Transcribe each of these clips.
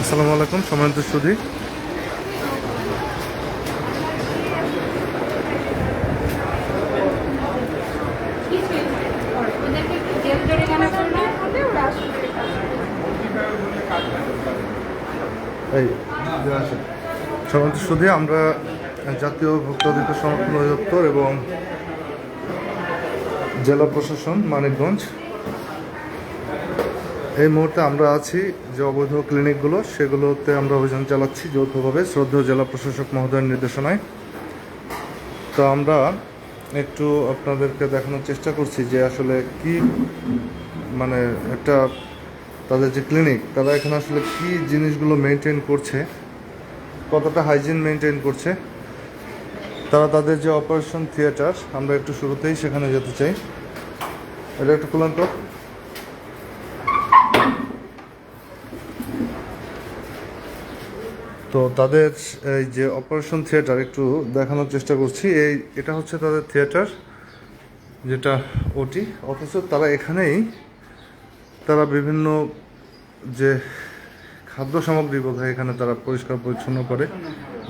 আসসালামু আলাইকুম সম্মানিত সুধী। এই সম্মানিত সুধী, আমরা জাতীয় ভোক্তা অধিকার সংরক্ষণ অধিদপ্তর এবং জেলা প্রশাসন মানিকগঞ্জ এই মুহূর্তে আমরা আছি যে অবৈধ ক্লিনিকগুলো সেগুলোতে আমরা অভিযান চালাচ্ছি যৌথভাবে শ্রদ্ধেয় জেলা প্রশাসক মহোদয়ের নির্দেশনায়। তো আমরা একটু আপনাদেরকে দেখানোর চেষ্টা করছি যে আসলে কি মানে একটা তাদের যে ক্লিনিক তারা এখানে আসলে কি জিনিসগুলো মেনটেন করছে, কতটা হাইজিন মেনটেন করছে। তারা তাদের যে অপারেশন থিয়েটার, আমরা একটু শুরুতেই সেখানে যেতে চাই। এটা একটু খুলুন তো। তো তাদের এই যে অপারেশন থিয়েটার একটু দেখানোর চেষ্টা করছি। এটা হচ্ছে তাদের থিয়েটার, যেটা ওটি, অথচ তারা এখানেই তারা বিভিন্ন যে খাদ্য সামগ্রী বোধহয় এখানে তারা পরিষ্কার পরিচ্ছন্ন করে,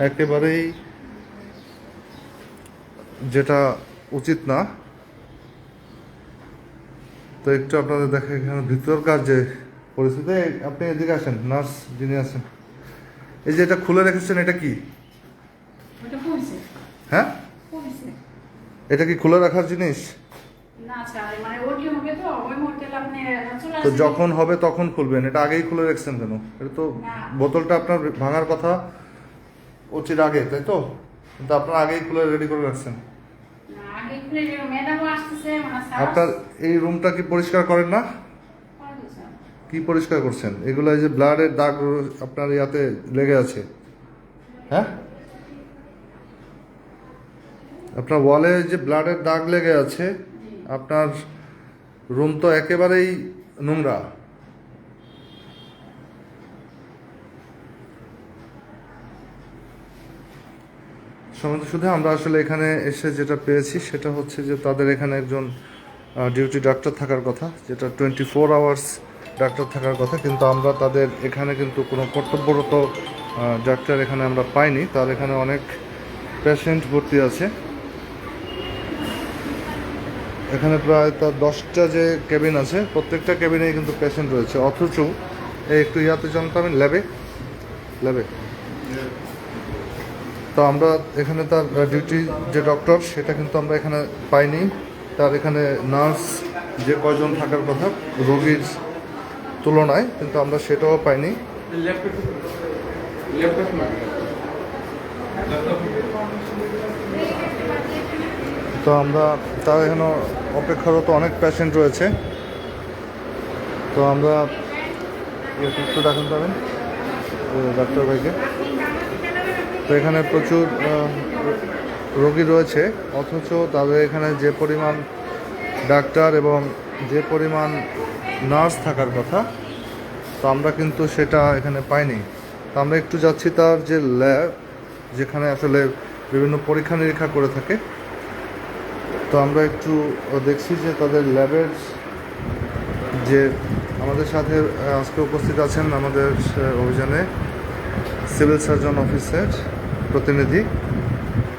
একেবারেই যেটা উচিত না। তো একটু আপনাদের দেখে এখানে ভিতরকার যে পরিস্থিতি। আপনি এদিকে আসেন, নার্স যিনি আছেন, এই যে এটা খুলে রেখেছেন, এটা কি? হ্যাঁ, এটা কি খুলে রাখার জিনিস? তো যখন হবে তখন খুলবেন, এটা আগেই খুলে রেখেছেন কেন? এটা তো বোতলটা আপনার ভাঙার কথা উচিত আগে, তাই তো? কিন্তু আপনার আগেই খুলে রেডি করে রাখছেন। আপনার এই রুমটা কি পরিষ্কার করেন না? কি পরিষ্কার করছেন? এগুলো যে ব্লাডের দাগ আপনার ইয়াতে লেগে আছে। হ্যাঁ, আপনার ওয়ালে যে ব্লাডের দাগ লেগে আছে, আপনার রুম তো একেবারেই নোংরা। শুধু আমরা আসলে এখানে এসে যেটা পেয়েছি সেটা হচ্ছে যে তাদের এখানে একজন ডিউটি ডাক্তার থাকার কথা, যেটা 24 আওয়ার্স ডাক্তার থাকার কথা, কিন্তু আমরা তাদের এখানে কিন্তু কোনো কর্তব্যরত ডাক্তার এখানে আমরা পাইনি। তার এখানে অনেক পেশেন্ট ভর্তি আছে। এখানে প্রায় তার 10টা যে কেবিন আছে, প্রত্যেকটা কেবিনেই কিন্তু পেশেন্ট রয়েছে, অথচ একটু ইয়াতে জানতাম ল্যাবে তো আমরা এখানে তার ডিউটি যে ডক্টর সেটা কিন্তু আমরা এখানে পাইনি। তার এখানে নার্স যে কয়জন থাকার কথা রোগীর তুলনায়, কিন্তু আমরা সেটাও পাইনি। তো আমরা তার এখানে অপেক্ষারত অনেক পেশেন্ট রয়েছে। তো আমরা একটু দেখান পাবেন ডাক্তার ভাইকে। তো এখানে প্রচুর রোগী রয়েছে, অথচ তাদের এখানে যে পরিমাণ ডাক্তার এবং যে পরিমাণ নার্স থাকার কথা, তো আমরা কিন্তু সেটা এখানে পাইনি। তো আমরা একটু যাচ্ছি তার যে ল্যাব, যেখানে আসলে বিভিন্ন পরীক্ষা নিরীক্ষা করে থাকে। তো আমরা একটু দেখছি যে তাদের ল্যাবের যে আমাদের সাথে আজকে উপস্থিত আছেন আমাদের অভিযানে সিভিল সার্জন অফিসের প্রতিনিধি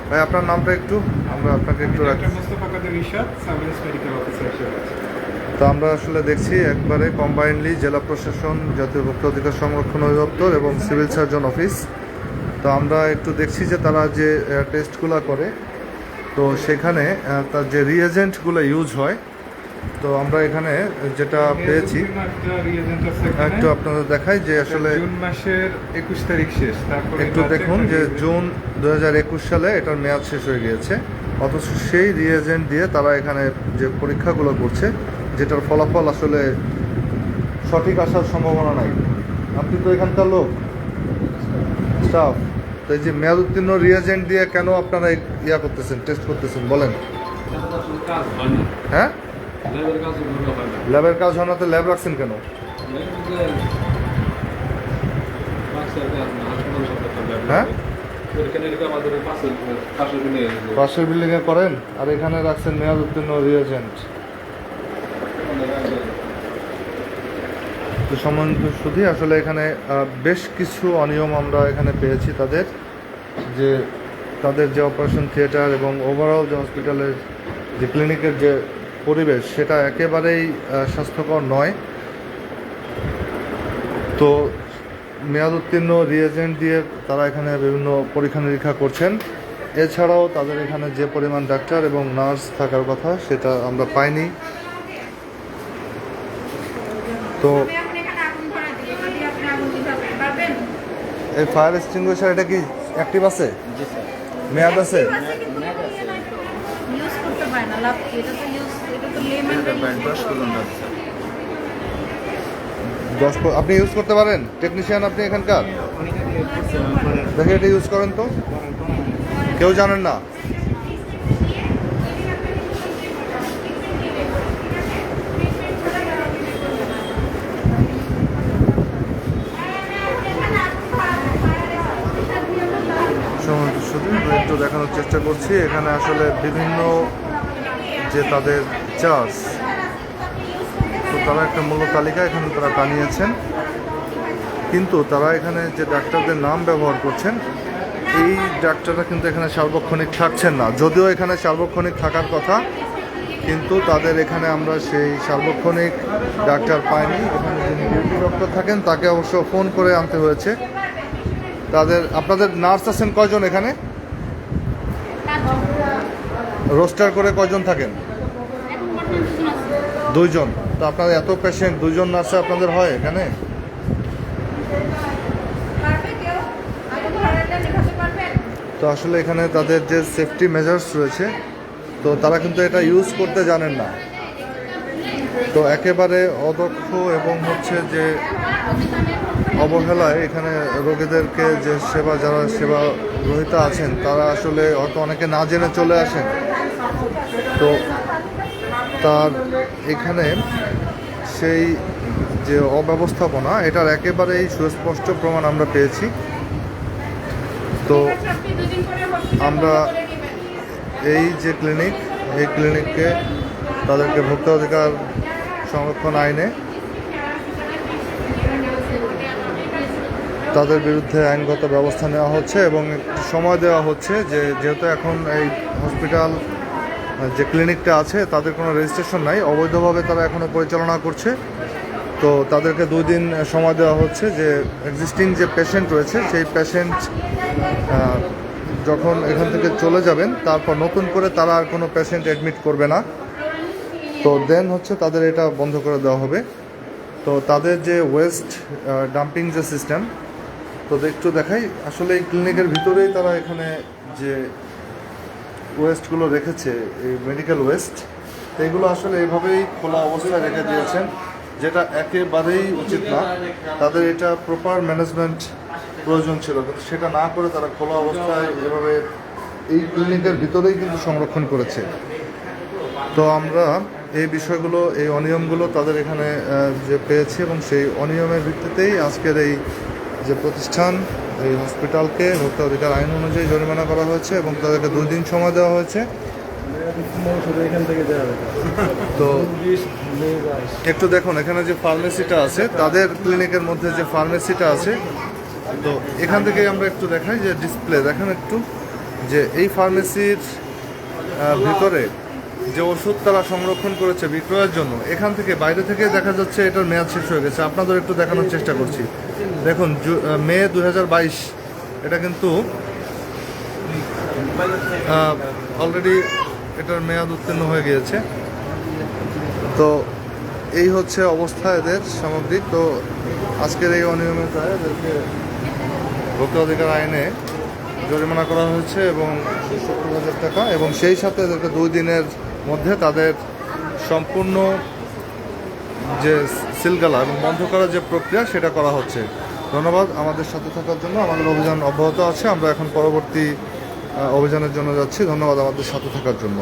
ভাই, আপনার নামটা একটু আমরা আপনাকে একটু রাখি। তো আমরা আসলে দেখছি একবারে কম্বাইন্ডলি জেলা প্রশাসন, জাতীয় ভোক্তা অধিকার সংরক্ষণ অধিদপ্তর এবং সিভিল সার্জন অফিস। তো আমরা একটু দেখছি যে তারা যে টেস্টগুলো করে, তো সেখানে তার যে রিয়েজেন্টগুলো ইউজ হয়, তো আমরা এখানে যেটা পেয়েছি একটু আপনাদের দেখাই যে আসলে জুন মাসের 21 তারিখ শেষ। একটু দেখুন যে জুন 2021 সালে এটার মেয়াদ শেষ হয়ে গিয়েছে, অথচ সেই রিয়েজেন্ট দিয়ে তারা এখানে যে পরীক্ষাগুলো করছে, যেটার ফলাফল আসলে সঠিক আসার সম্ভাবনা নাই। আপনি তো এখানকার লোক, স্টাফ, তো এই যে মেয়াদ উত্তীর্ণ রিয়েজেন্ট দিয়ে কেন আপনারা ইয়া করতেছেন, টেস্ট করতেছেন বলেন? হ্যাঁ, ল্যাবের কাজ হয় না তো ল্যাব রাখছেন কেন? হ্যাঁ, পাশের বিল্ডিংয়ে করেন, আর এখানে রাখছেন মেয়াদ উত্তীর্ণ রিয়েজেন্ট। তো সম্মানিত শুধু আসলে এখানে বেশ কিছু অনিয়ম আমরা এখানে পেয়েছি তাদের, যে তাদের যে অপারেশন থিয়েটার এবং ওভারঅল যে হসপিটালের যে ক্লিনিকের যে পরিবেশ সেটা একেবারেই স্বাস্থ্যকর নয়। তো মেয়াদ উত্তীর্ণ রিয়েজেন্ট দিয়ে তারা এখানে বিভিন্ন পরীক্ষা নিরীক্ষা করছেন। এছাড়াও তাদের এখানে যে পরিমাণ ডাক্তার এবং নার্স থাকার কথা সেটা আমরা পাইনি। তো এই ফায়ার এক্সটিংগুইশার এটা কি অ্যাক্টিভ আছে? মেয়াদ আছে? ইউজ করতে পারে না, লাভ কি? এটা তো ইউজ, এটা তো লেমন 10 আপনি ইউজ করতে পারেন? টেকনিশিয়ান আপনি এখানকার? দেখে এটা ইউজ করেন তো। কেউ জানেন না? শুধু একটু দেখানোর চেষ্টা করছি এখানে আসলে বিভিন্ন যে তাদের চার্জ, তো তারা একটা মূল্য তালিকা এখানে তারা টানিয়েছেন, কিন্তু তারা এখানে যে ডাক্তারদের নাম ব্যবহার করছেন এই ডাক্তাররা কিন্তু এখানে সার্বক্ষণিক থাকছেন না। যদিও এখানে সার্বক্ষণিক থাকার কথা, কিন্তু তাদের এখানে আমরা সেই সার্বক্ষণিক ডাক্তার পাইনি। এখানে যিনি ডিউটি ডক্টর থাকেন তাকে অবশ্য ফোন করে আনতে হয়েছে। আপনাদের নার্স আছেন কয়জন এখানে? রোস্টার করে কয়জন থাকেন? 2 জন। তো আপনাদের এত পেশেন্ট, 2 জন নার্সে আপনাদের হয় এখানে? তো আসলে এখানে তাদের যে সেফটি মেজার্স রয়েছে তো তারা কিন্তু এটা ইউজ করতে জানেন না। তো একেবারে অদক্ষ এবং হচ্ছে যে অবহেলায় এখানে রোগীদেরকে যে যারা সেবা গ্রহীতা আছেন তারা আসলে হয়তো অনেকে না জেনে চলে আসেন। তো তার এখানে সেই যে অব্যবস্থাপনা এটার একেবারেই সুস্পষ্ট প্রমাণ আমরা পেয়েছি। তো আমরা এই যে ক্লিনিক, এই ক্লিনিককে তাদেরকে ভোক্তা অধিকার সংরক্ষণ আইনে তাদের বিরুদ্ধে আইনগত ব্যবস্থা নেওয়া হচ্ছে এবং একটু সময় দেওয়া হচ্ছে যে যেহেতু এখন এই হসপিটাল যে ক্লিনিকটা আছে তাদের কোনো রেজিস্ট্রেশন নাই, অবৈধভাবে তারা এখনও পরিচালনা করছে। তো তাদেরকে 2 দিন সময় দেওয়া হচ্ছে যে এক্সিস্টিং যে পেশেন্ট রয়েছে সেই পেশেন্ট যখন এখান থেকে চলে যাবেন তারপর নতুন করে তারা আর কোনো পেশেন্ট অ্যাডমিট করবে না। তো দেন হচ্ছে তাদের এটা বন্ধ করে দেওয়া হবে। তো তাদের যে ওয়েস্ট ডাম্পিং যে সিস্টেম, তো একটু দেখাই। আসলে এই ক্লিনিকের ভিতরেই তারা এখানে যে ওয়েস্টগুলো রেখেছে, এই মেডিকেল ওয়েস্ট, তো এগুলো আসলে এইভাবেই খোলা অবস্থায় রেখে দিয়েছেন, যেটা একেবারেই উচিত না। তাদের এটা প্রপার ম্যানেজমেন্ট প্রয়োজন ছিল, কিন্তু সেটা না করে তারা খোলা অবস্থায় এভাবে এই ক্লিনিকের ভিতরেই কিন্তু সংরক্ষণ করেছে। তো আমরা এই বিষয়গুলো, এই অনিয়মগুলো তাদের এখানে যে পেয়েছি এবং সেই অনিয়মের ভিত্তিতেই আজকের এই যে প্রতিষ্ঠান, এই হসপিটালকে ভোক্তা অধিকার আইন অনুযায়ী জরিমানা করা হয়েছে এবং তাদেরকে 2 দিন সময় দেওয়া হয়েছে। তো একটু দেখুন এখানে যে ফার্মেসিটা আছে, তাদের ক্লিনিকের মধ্যে যে ফার্মেসিটা আছে, তো এখান থেকে আমরা একটু দেখাই যে ডিসপ্লে দেখেন একটু, যে এই ফার্মেসির ভিতরে যে ওষুধ তারা সংরক্ষণ করেছে বিক্রয়ের জন্য, এখান থেকে বাইরে থেকে দেখা যাচ্ছে এটার মেয়াদ শেষ হয়ে গেছে। আপনাদের একটু দেখানোর চেষ্টা করছি। দেখুন মে 2022, এটা কিন্তু অলরেডি এটার মেয়াদ উত্তীর্ণ হয়ে গিয়েছে। তো এই হচ্ছে অবস্থা এদের সামগ্রিক। তো আজকের এই অনিয়মিততায় এদেরকে ভোক্তা অধিকার আইনে জরিমানা করা হয়েছে এবং 70,000 টাকা, এবং সেই সাথে এদেরকে 2 দিনের মধ্যে তাদের সম্পূর্ণ যে সিলগালা এবং বন্ধ করার যে প্রক্রিয়া সেটা করা হচ্ছে। ধন্যবাদ আমাদের সাথে থাকার জন্য। আমাদের অভিযান অব্যাহত আছে, আমরা এখন পরবর্তী অভিযানের জন্য যাচ্ছি। ধন্যবাদ আমাদের সাথে থাকার জন্য।